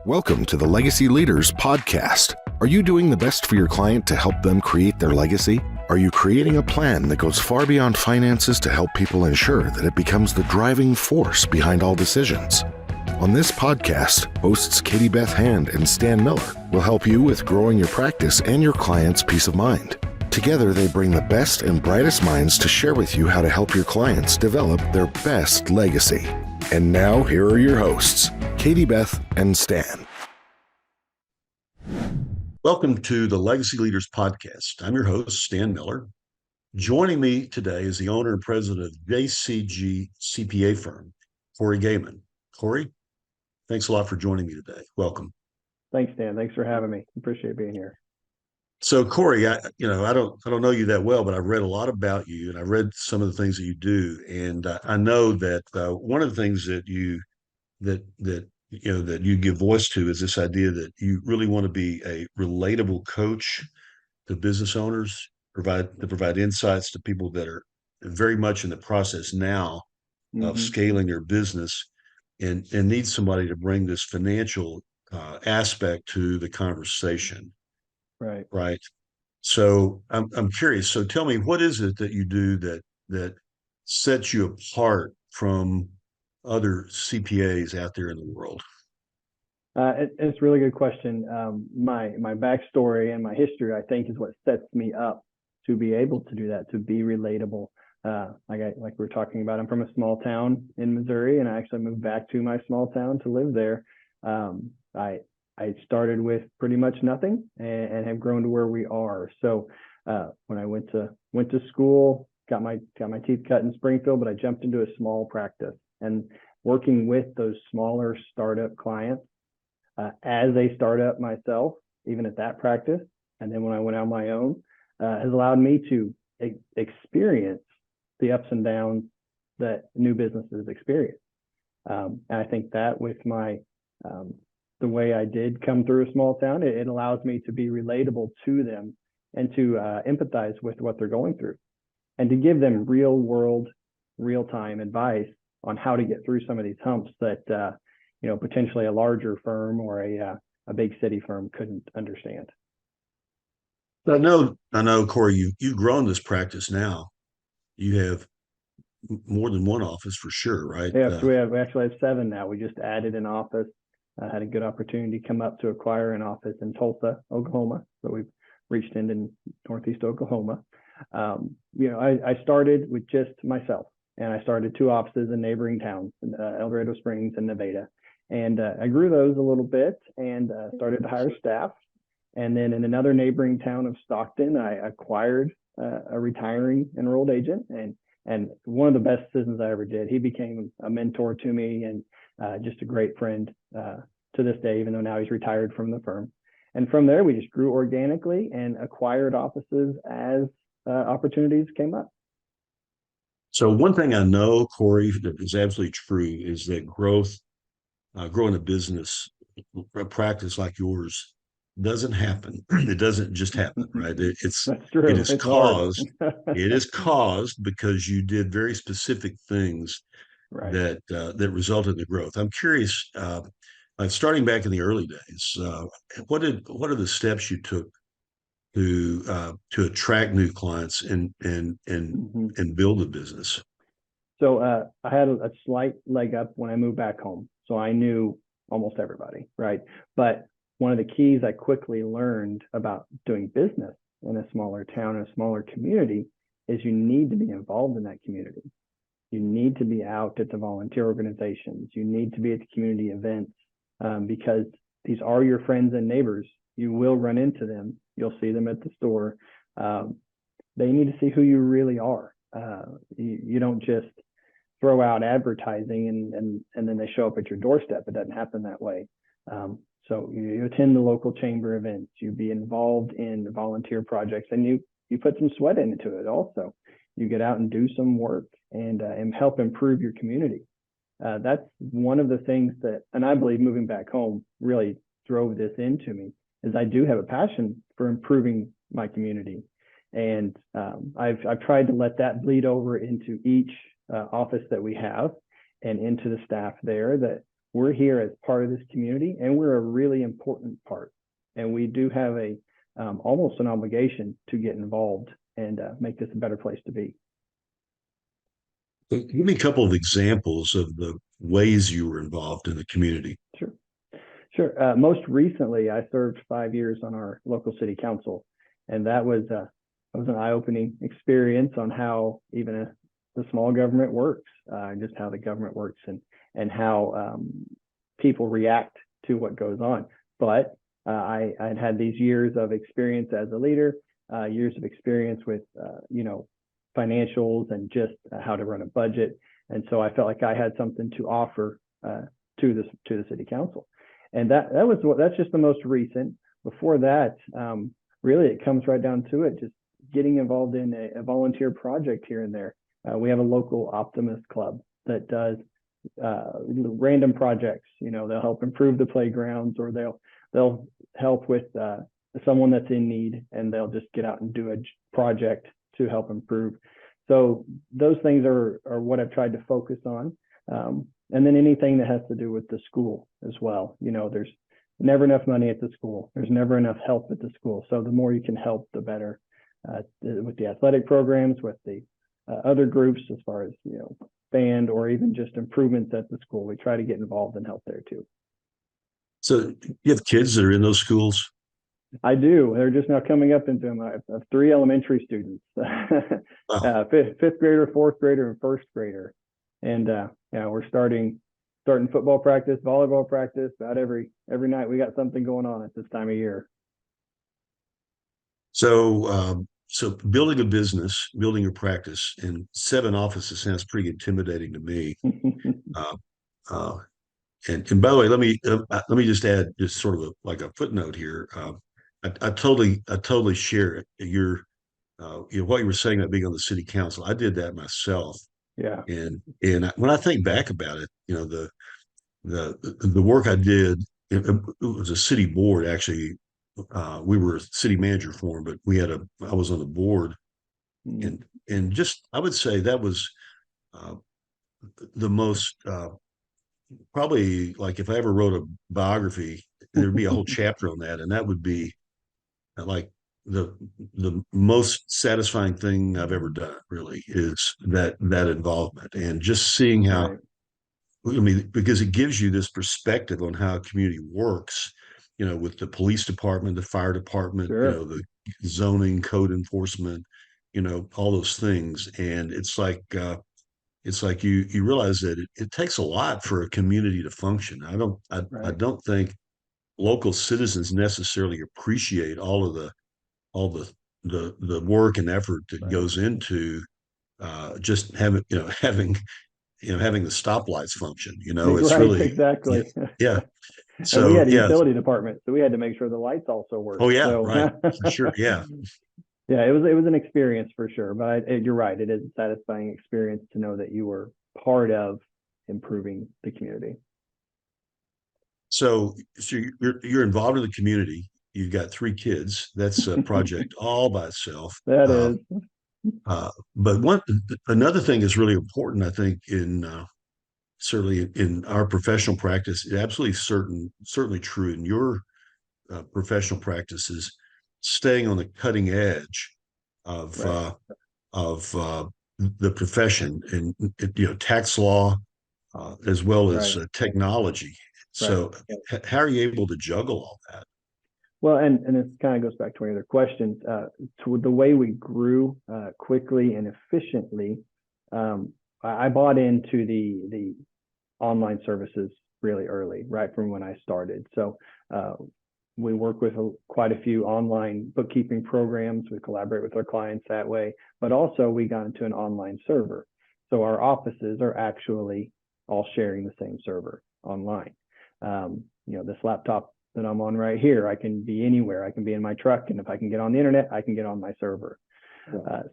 Welcome to the Legacy Leaders Podcast. Are you doing the best for your client to help them create their legacy? Are you creating a plan that goes far beyond finances to help people ensure that it becomes the driving force behind all decisions? On this podcast, hosts Katie Beth Hand and Stan Miller will help you with growing your practice and your clients' peace of mind. Together, they bring the best and brightest minds to share with you how to help your clients develop their best legacy. And now, here are your hosts, Katie Beth and Stan. Welcome to the Legacy Leaders Podcast. I'm your host, Stan Miller. Joining me today is the owner and president of JCG CPA Firm, Cory Gayman. Cory, thanks a lot for joining me today. Welcome. Thanks, Dan. Thanks for having me. Appreciate being here. So, Cory, I don't know you that well, but I've read a lot about you, and I've read some of the things that you do, and I know that one of the things that you give voice to is this idea that you really want to be a relatable coach to business owners, provide insights to people that are very much in the process now of scaling their business, and need somebody to bring this financial aspect to the conversation. Right. So I'm curious. So tell me, what is it that you do that sets you apart from other CPAs out there in the world? It's a really good question. My backstory and my history, I think, is what sets me up to be able to do that, to be relatable. Like we were talking about, I'm from a small town in Missouri, and I actually moved back to my small town to live there. I started with pretty much nothing and have grown to where we are. So when I went to school, got my teeth cut in Springfield, but I jumped into a small practice, and working with those smaller startup clients as a startup myself, even at that practice, and then when I went on my own, has allowed me to experience the ups and downs that new businesses experience. And I think that with my the way I did come through a small town, it allows me to be relatable to them and to empathize with what they're going through, and to give them real world, real time advice on how to get through some of these humps that potentially a larger firm or a big city firm couldn't understand. I know, Cory, you've grown this practice now. You have more than one office for sure, right? Yeah, so we actually have 7 now. We just added an office. I had a good opportunity come up to acquire an office in Tulsa, Oklahoma. So we've reached into Northeast Oklahoma. I started with just myself, and I started 2 offices in neighboring towns, El Dorado Springs and Nevada. And I grew those a little bit and started to hire staff. And then in another neighboring town of Stockton, I acquired a retiring enrolled agent. And one of the best decisions I ever did. He became a mentor to me and just a great friend to this day, even though now he's retired from the firm. And from there, we just grew organically and acquired offices as opportunities came up. So one thing I know, Cory, that is absolutely true is that growing a business, a practice like yours, doesn't happen. It doesn't just happen, right? That's true. It is caused because you did very specific things that resulted in the growth. I'm curious, starting back in the early days, what are the steps you took to attract new clients and build a business? So I had a slight leg up when I moved back home, so I knew almost everybody, right? But one of the keys I quickly learned about doing business in a smaller town, in a smaller community, is you need to be involved in that community. You need to be out at the volunteer organizations. You need to be at the community events because these are your friends and neighbors. You will run into them. You'll see them at the store. They need to see who you really are. You don't just throw out advertising and then they show up at your doorstep. It doesn't happen that way. So you attend the local chamber events. You be involved in the volunteer projects, and you put some sweat into it also. You get out and do some work and help improve your community. That's one of the things that, and I believe moving back home really drove this into me, is I do have a passion for improving my community. And I've tried to let that bleed over into each office that we have and into the staff there, that we're here as part of this community, and we're a really important part. And we do have a almost an obligation to get involved and make this a better place to be. So give me a couple of examples of the ways you were involved in the community. Sure. Sure. Most recently, I served 5 years on our local city council, and that was an eye-opening experience on how even the small government works, just how the government works, and how people react to what goes on. But I'd had these years of experience as a leader, years of experience with financials and just how to run a budget, and so I felt like I had something to offer to the city council. And that's just the most recent. Before that, really, it comes right down to it, just getting involved in a volunteer project here and there. We have a local Optimist Club that does random projects. They'll help improve the playgrounds, or they'll help with someone that's in need, and they'll just get out and do a project to help improve. So those things are what I've tried to focus on. And then anything that has to do with the school as well. There's never enough money at the school. There's never enough help at the school. So the more you can help, the better, with the athletic programs, with the other groups, as far as, band, or even just improvements at the school. We try to get involved and help there too. So you have kids that are in those schools? I do. They're just now coming up into them. I have 3 elementary students, fifth grader, fourth grader, and first grader. And we're starting football practice, volleyball practice about every night. We got something going on at this time of year. So building a business, building a practice in 7 offices sounds pretty intimidating to me. And by the way, let me just add just sort of like a footnote here. I totally share your what you were saying about being on the city council. I did that myself. Yeah. And when I think back about it, the work I did, it was a city board actually. We were a city manager for him, but I was on the board, and just I would say that was the most probably, like, if I ever wrote a biography, there'd be a whole chapter on that, and that would be like the most satisfying thing I've ever done. Really, is that involvement, and just seeing how. Right. I mean, because it gives you this perspective on how a community works, with the police department, the fire department, Sure. the zoning, code enforcement, all those things. And it's like you realize that it takes a lot for a community to function. I Right. don't think local citizens necessarily appreciate all the work and effort that Right. goes into just having the stoplights function. It's Right. really, Exactly. yeah. And we So had a yeah. utility department, so we had to make sure the lights also worked. Oh yeah, So right. For sure. Yeah. yeah, it was an experience for sure. But you're right, it is a satisfying experience to know that you were part of improving the community. So you're involved in the community. You've got 3 kids. That's a project all by itself. That is. But another thing is really important, I think, in certainly in our professional practice, absolutely certainly true in your professional practices, staying on the cutting edge of Right. The profession, and tax law, as well as Right. technology. Right. So how are you able to juggle all that? Well, and this kind of goes back to one of your questions. To the way we grew quickly and efficiently, I bought into the online services really early, right from when I started. So we work with quite a few online bookkeeping programs. We collaborate with our clients that way, but also we got into an online server. So our offices are actually all sharing the same server online. This laptop that I'm on right here, I can be anywhere. I can be in my truck, and if I can get on the internet, I can get on my server.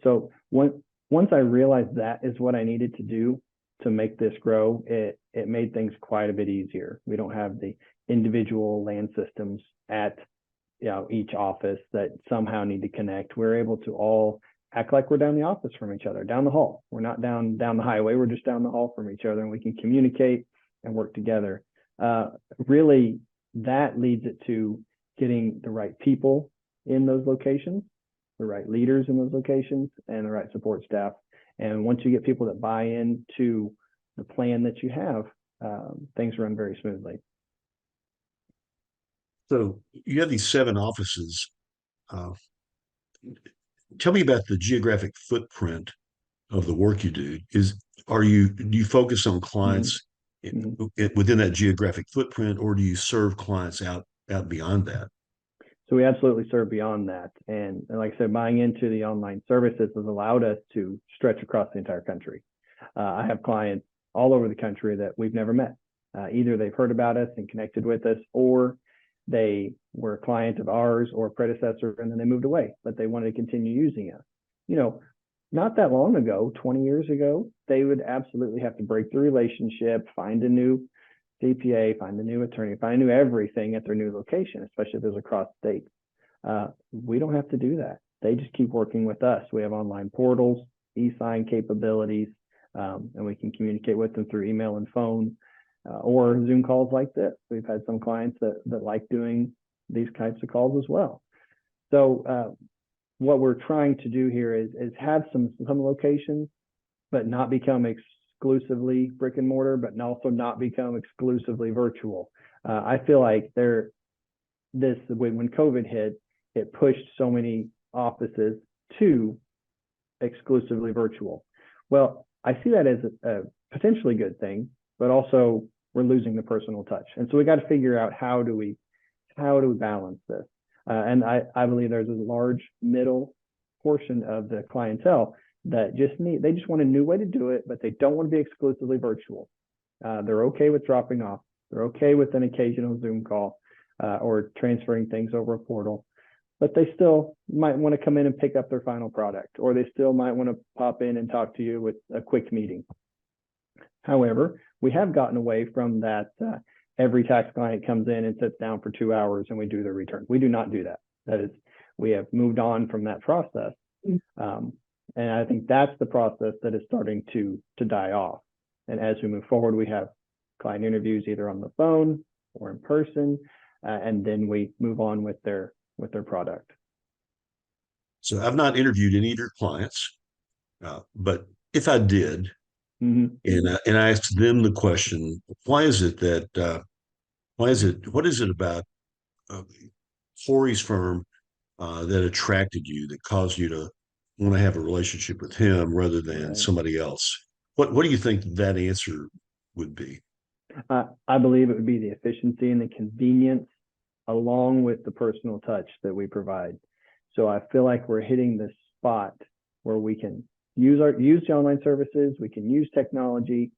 So once I realized that is what I needed to do to make this grow, it made things quite a bit easier. We don't have the individual LAN systems at each office that somehow need to connect. We're able to all act like we're down the office from each other, down the hall. We're not down the highway. We're just down the hall from each other, and we can communicate and work together. Really, that leads it to getting the right people in those locations, the right leaders in those locations, and the right support staff. And once you get people that buy into the plan that you have, things run very smoothly. So you have these 7 offices. Uh, Tell me about the geographic footprint of the work you do. Do you focus on clients within that geographic footprint, or do you serve clients out beyond that? So we absolutely serve beyond that. And like I said, buying into the online services has allowed us to stretch across the entire country. I have clients all over the country that we've never met. Either they've heard about us and connected with us, or they were a client of ours or a predecessor and then they moved away, but they wanted to continue using us. Not that long ago, 20 years ago, they would absolutely have to break the relationship, find a new CPA, find a new attorney, find a new everything at their new location, especially if it was across states. We don't have to do that. They just keep working with us. We have online portals, e-sign capabilities, and we can communicate with them through email and phone, or Zoom calls like this. We've had some clients that like doing these types of calls as well. So what we're trying to do here is have some locations, but not become exclusively brick and mortar, but also not become exclusively virtual. I feel like when COVID hit, it pushed so many offices to exclusively virtual. Well, I see that as a potentially good thing, but also we're losing the personal touch. And so we got to figure out how do we balance this? And I believe there's a large middle portion of the clientele that they just want a new way to do it, but they don't want to be exclusively virtual. They're okay with dropping off. They're okay with an occasional Zoom call or transferring things over a portal, but they still might want to come in and pick up their final product, or they still might want to pop in and talk to you with a quick meeting. However, we have gotten away from that. Every tax client comes in and sits down for 2 hours and we do their return. We do not do that. That is, we have moved on from that process. And I think that's the process that is starting to die off. And as we move forward, we have client interviews either on the phone or in person, and then we move on with their product. So I've not interviewed any of your clients, but if I did, and I asked them the question, what is it about Cory's firm that attracted you, that caused you to want to have a relationship with him rather than somebody else? What do you think that answer would be? I believe it would be the efficiency and the convenience, along with the personal touch that we provide. So I feel like we're hitting this spot where we can use the online services, we can use technology,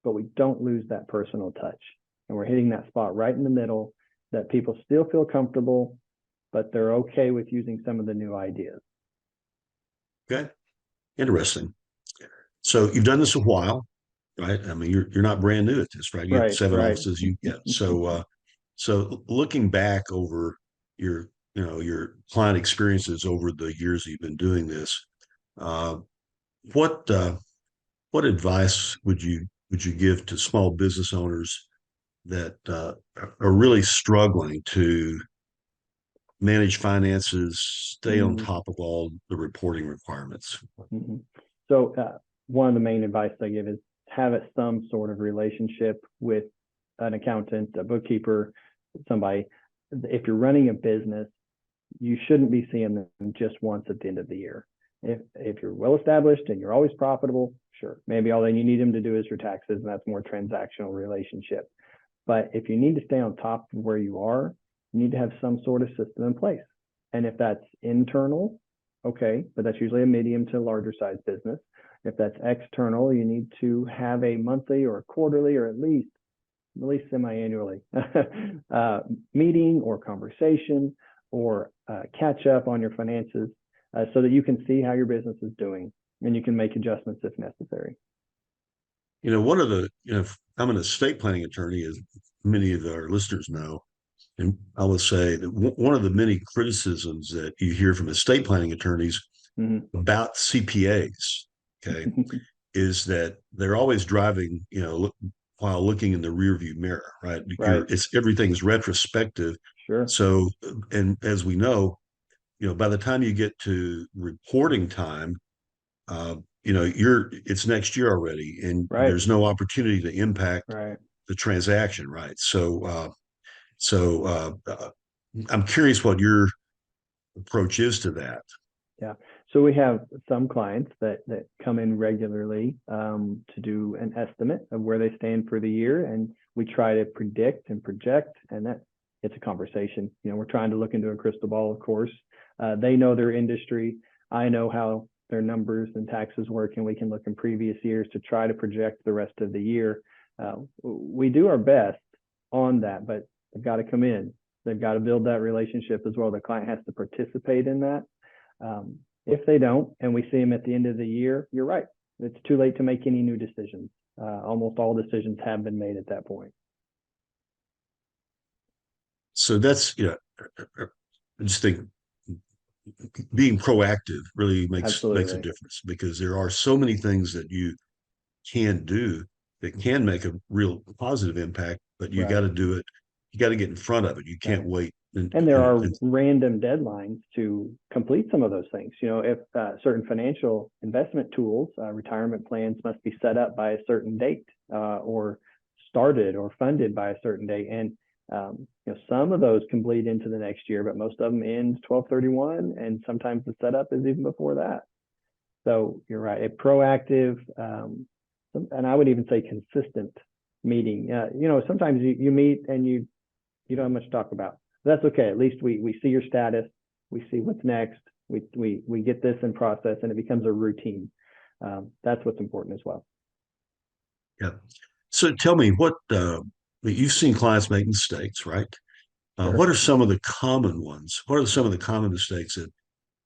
but we don't lose that personal touch. And we're hitting that spot right in the middle that people still feel comfortable, but they're okay with using some of the new ideas. Okay, interesting. So you've done this a while, right? I mean, you're not brand new at this, right? You have 7 offices. So looking back over your client experiences over the years that you've been doing this, what advice would you give to small business owners that are really struggling to manage finances, stay on top of all the reporting requirements? So one of the main advice I give is have some sort of relationship with an accountant, a bookkeeper, somebody. If you're running a business, you shouldn't be seeing them just once at the end of the year. If you're well established and you're always profitable, sure, maybe all you need them to do is your taxes, and that's more transactional relationship. But if you need to stay on top of where you are, you need to have some sort of system in place. And if that's internal, okay, but that's usually a medium to larger size business. If that's external, you need to have a monthly or quarterly or at least semi-annually meeting or conversation or catch up on your finances so that you can see how your business is doing and you can make adjustments if necessary. I'm an estate planning attorney, as many of our listeners know. And I would say that one of the many criticisms that you hear from estate planning attorneys about CPAs, okay, is that they're always driving, while looking in the rearview mirror, right? Right. Everything's retrospective. Sure. So, and as we know, by the time you get to reporting time, uh, it's next year already, and Right. there's no opportunity to impact Right. the transaction, right? So I'm curious what your approach is to that. Yeah. So we have some clients that come in regularly to do an estimate of where they stand for the year, and we try to predict and project, and that it's a conversation. We're trying to look into a crystal ball, of course. They know their industry. I know how their numbers and taxes work, and we can look in previous years to try to project the rest of the year. We do our best on that, but they've got to come in. They've got to build that relationship as well. The client has to participate in that. If they don't, and we see them at the end of the year, you're right. It's too late to make any new decisions. Almost all decisions have been made at that point. So that's, I just think being proactive really makes a difference, because there are so many things that you can do that can make a real positive impact, but you got to do it. You got to get in front of it. You can't wait. And there are random deadlines to complete some of those things. If certain financial investment tools, retirement plans must be set up by a certain date, or started or funded by a certain date. And some of those can bleed into the next year, but most of them end 12/31, and sometimes the setup is even before that. So you're right, a proactive, and I would even say consistent meeting. Sometimes you meet and you don't have much to talk about. That's okay. At least we see your status, we see what's next, we get this in process, and it becomes a routine. That's what's important as well. Yeah. So tell me, you've seen clients make mistakes, right? Sure. What are some of the common ones? What are some of the common mistakes that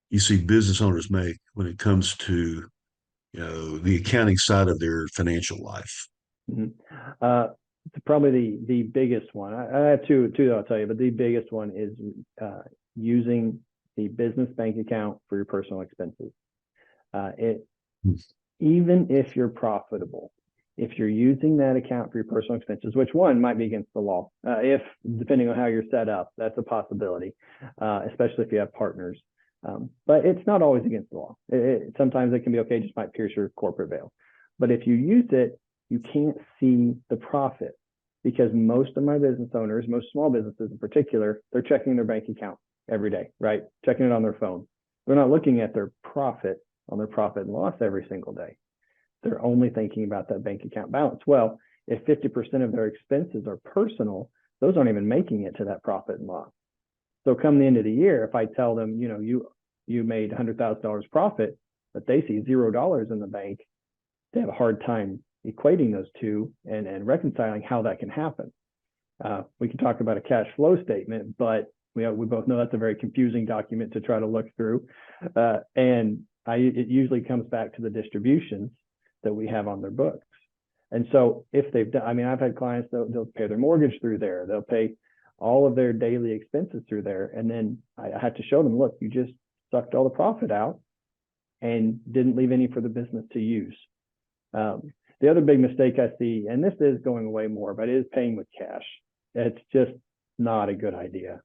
you see business owners make when it comes to, the accounting side of their financial life? Mm-hmm. Probably the biggest one. I have two that I'll tell you, but the biggest one is using the business bank account for your personal expenses. Even if you're profitable, if you're using that account for your personal expenses, which one might be against the law, if depending on how you're set up, that's a possibility, especially if you have partners. But it's not always against the law. Sometimes it can be okay, just might pierce your corporate veil. But if you use it, you can't see the profit, because most of my business owners, most small businesses in particular, they're checking their bank account every day, right? Checking it on their phone. They're not looking at their profit on their profit and loss every single day. They're only thinking about that bank account balance. Well, if 50% of their expenses are personal, those aren't even making it to that profit and loss. So come the end of the year, if I tell them, you made $100,000 profit, but they see $0 in the bank, they have a hard time equating those two and reconciling how that can happen. We can talk about a cash flow statement, but we both know that's a very confusing document to try to look through. It usually comes back to the distributions that we have on their books. And so if they've done, I've had clients, they'll pay their mortgage through there. They'll pay all of their daily expenses through there. And then I had to show them, look, you just sucked all the profit out and didn't leave any for the business to use. The other big mistake I see, and this is going away more, but it is paying with cash. It's just not a good idea.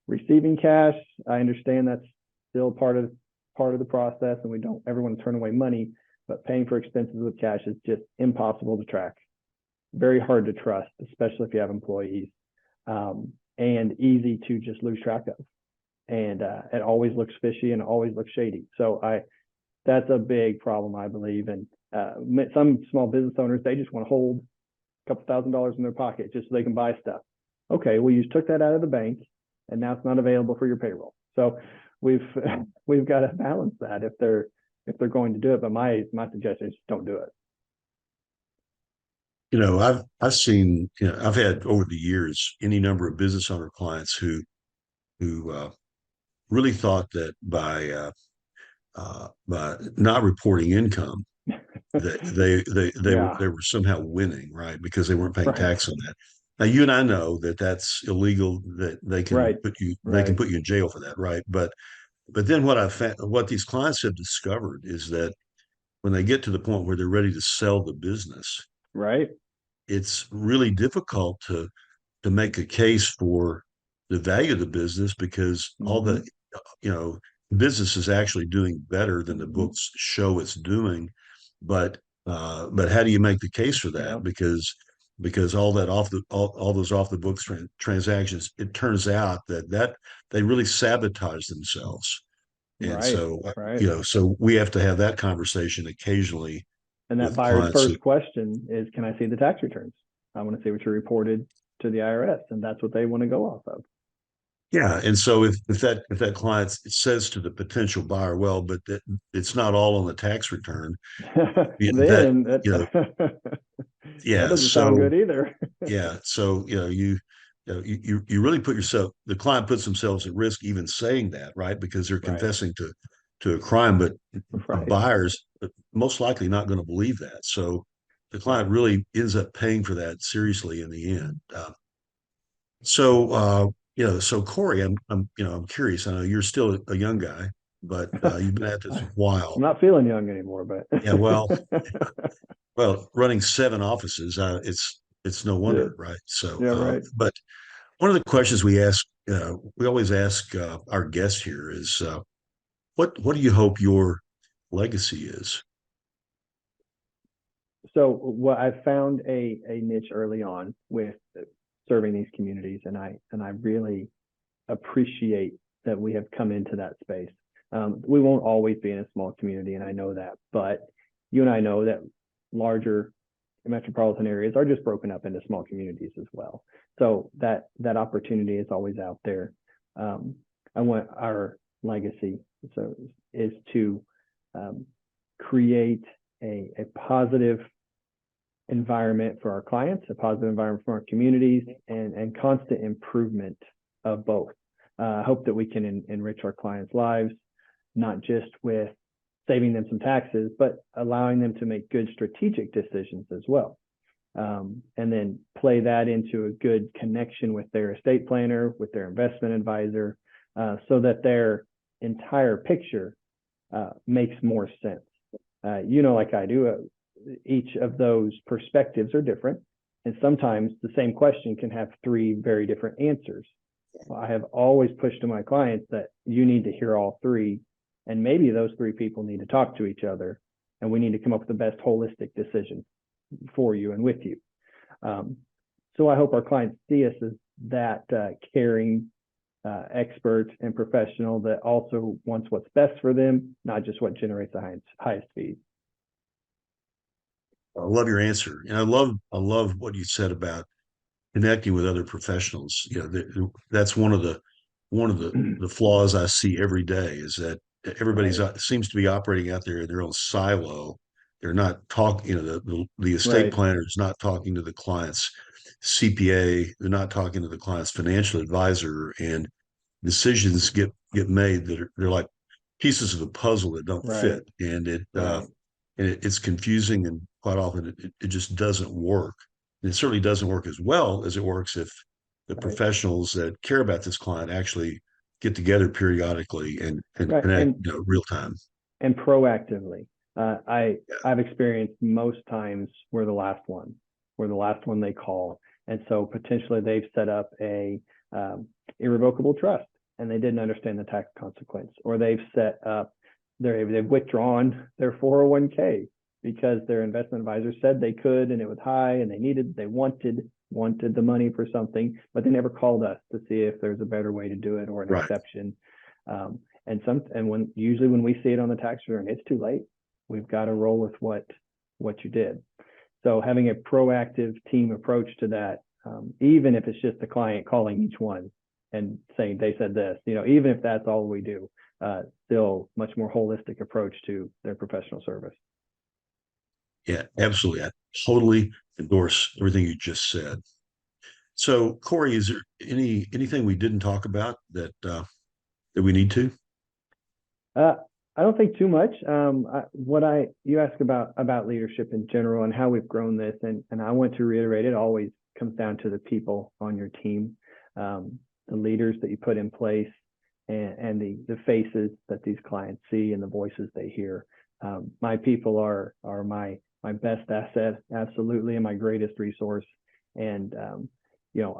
Receiving cash, I understand that's still part of the process, and we don't ever want to turn away money, but paying for expenses with cash is just impossible to track. Very hard to trust, especially if you have employees, and easy to just lose track of. And it always looks fishy and always looks shady. So that's a big problem, I believe. And some small business owners, they just want to hold a couple $1,000s in their pocket just so they can buy stuff. Okay, well, you just took that out of the bank, and now it's not available for your payroll. So we've got to balance that if they're going to do it. But my suggestion is don't do it. I've seen, I've had over the years any number of business owner clients who really thought that by not reporting income, that they were somehow winning, right? Because they weren't paying tax on that. Now, you and I know that that's illegal, that they can put you in jail for that, right? But then what these clients have discovered is that when they get to the point where they're ready to sell the business, right, it's really difficult to make a case for the value of the business because all Mm-hmm. the you know business is actually doing better than the Mm-hmm. books show it's doing, but how do you make the case for Yeah. that? Because all that all those off the books transactions, it turns out that they really sabotage themselves. And Right. so, Right. so we have to have that conversation occasionally And that with buyer's clients. first question is, can I see the tax returns? I want to see what you reported to the IRS, and that's what they want to go off of. Yeah, and so if that client says to the potential buyer, well, but it's not all on the tax return, that Then that, that yeah, doesn't sound so good either. yeah, so you really put yourself, the client puts themselves at risk even saying that, right? Because they're Right. confessing to a crime, but a Right. buyer's most likely not going to believe that. So the client Right. really ends up paying for that seriously in the end. So Cory, I'm curious. I know you're still a young guy, but you've been at this a I'm while. not feeling young anymore, but Yeah, well, running 7 offices, it's no yeah. wonder, right? So, Yeah. Right. but one of the questions we always ask our guests here is, what do you hope your legacy is? So what I found a niche early on with serving these communities, and I really appreciate that we have come into that space. We won't always be in a small community, and I know that, but you and I know that larger metropolitan areas are just broken up into small communities as well. So that opportunity is always out there. I want our legacy is to create a positive environment for our clients, a positive environment for our communities, and constant improvement of both. I hope that we can enrich our clients' lives, not just with saving them some taxes, but allowing them to make good strategic decisions as well. And then play that into a good connection with their estate planner, with their investment advisor, so that their entire picture makes more sense. Like I do, each of those perspectives are different. And sometimes the same question can have 3 very different answers. I have always pushed to my clients that you need to hear all 3, and maybe those 3 people need to talk to each other, and we need to come up with the best holistic decision for you and with you. So I hope our clients see us as that caring expert and professional that also wants what's best for them, not just what generates the highest fees. I love your answer, and I love what you said about connecting with other professionals. That's one of the flaws I see every day is that everybody's Right. seems to be operating out there in their own silo. They're not talking. The estate Right. planner is not talking to the client's CPA. They're not talking to the client's financial advisor, and decisions get made that they're like pieces of a puzzle that don't Right. fit, and Right. it's confusing, and quite often it just doesn't work. And it certainly doesn't work as well as it works if the Right. professionals that care about this client actually get together periodically and Right. connect, real time. And proactively. Yeah. I've experienced most times we're the last one they call, and so potentially they've set up a irrevocable trust and they didn't understand the tax consequence, or they've withdrawn their 401k because their investment advisor said they could and it was high and they wanted the money for something, but they never called us to see if there's a better way to do it or an Right. exception. Usually when we see it on the tax return, it's too late. We've got to roll with what you did. So having a proactive team approach to that, even if it's just the client calling each one and saying they said this, even if that's all we do, still much more holistic approach to their professional service. Yeah, absolutely. I totally endorse everything you just said. So, Cory, is there anything we didn't talk about that we need to? I don't think too much. You ask about leadership in general and how we've grown this, and I want to reiterate, it always comes down to the people on your team, the leaders that you put in place, and the faces that these clients see and the voices they hear. My people are my my best asset, absolutely, and my greatest resource. And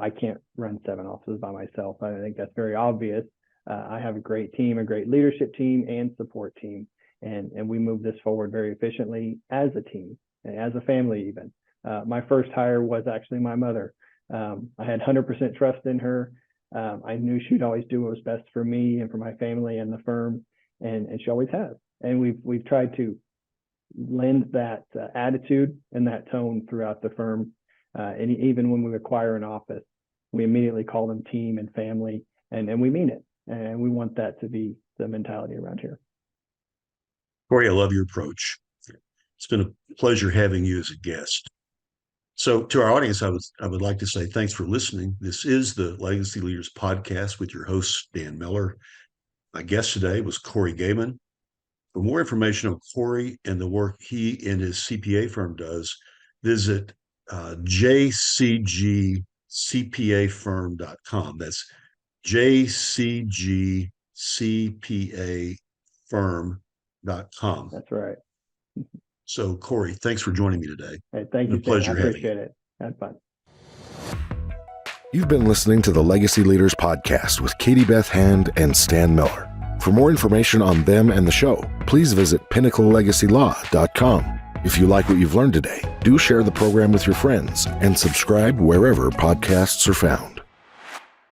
I can't run 7 offices by myself. I think that's very obvious. I have a great team, a great leadership team and support team, and we move this forward very efficiently as a team and as a family even. My first hire was actually my mother. I had 100% trust in her. I knew she'd always do what was best for me and for my family and the firm, and she always has. And we've tried to lend that attitude and that tone throughout the firm. And even when we acquire an office, we immediately call them team and family, and we mean it. And we want that to be the mentality around here. Cory, I love your approach. It's been a pleasure having you as a guest. So to our audience, I would like to say thanks for listening. This is the Legacy Leaders Podcast with your host, Dan Miller. My guest today was Cory Gayman. For more information on Cory and the work he and his CPA firm does, visit JCG CPA Firm.com. That's JCG CPA Firm.com. That's right. So, Cory, thanks for joining me today. Hey, thank you. It's a pleasure I appreciate having you. it. Had fun. You've been listening to the Legacy Leaders Podcast with Katie Beth Hand and Stan Miller. For more information on them and the show, please visit pinnaclelegacylaw.com. If you like what you've learned today, do share the program with your friends and subscribe wherever podcasts are found.